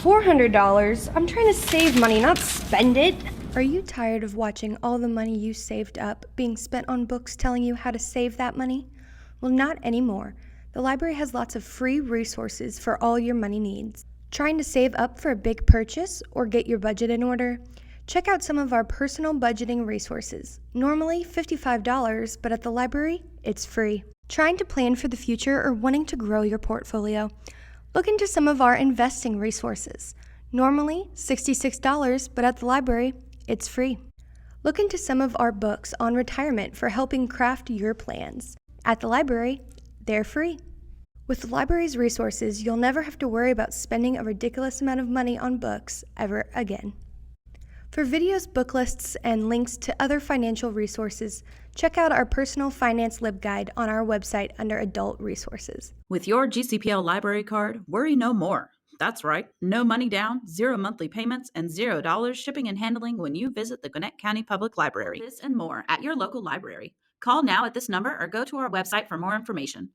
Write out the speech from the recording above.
$400? I'm trying to save money, not spend it. Are you tired of watching all the money you saved up being spent on books telling you how to save that money? Well, not anymore. The library has lots of free resources for all your money needs. Trying to save up for a big purchase or get your budget in order? Check out some of our personal budgeting resources. Normally $55, but at the library, it's free. Trying to plan for the future or wanting to grow your portfolio? Look into some of our investing resources. Normally $66, but at the library, it's free. Look into some of our books on retirement for helping craft your plans. At the library, they're free. With the library's resources, you'll never have to worry about spending a ridiculous amount of money on books ever again. For videos, book lists, and links to other financial resources, check out our personal finance LibGuide on our website under Adult Resources. With your GCPL library card, worry no more. That's right, no money down, 0 monthly payments, and $0 shipping and handling when you visit the Gwinnett County Public Library. This and more at your local library. Call now at this number or go to our website for more information.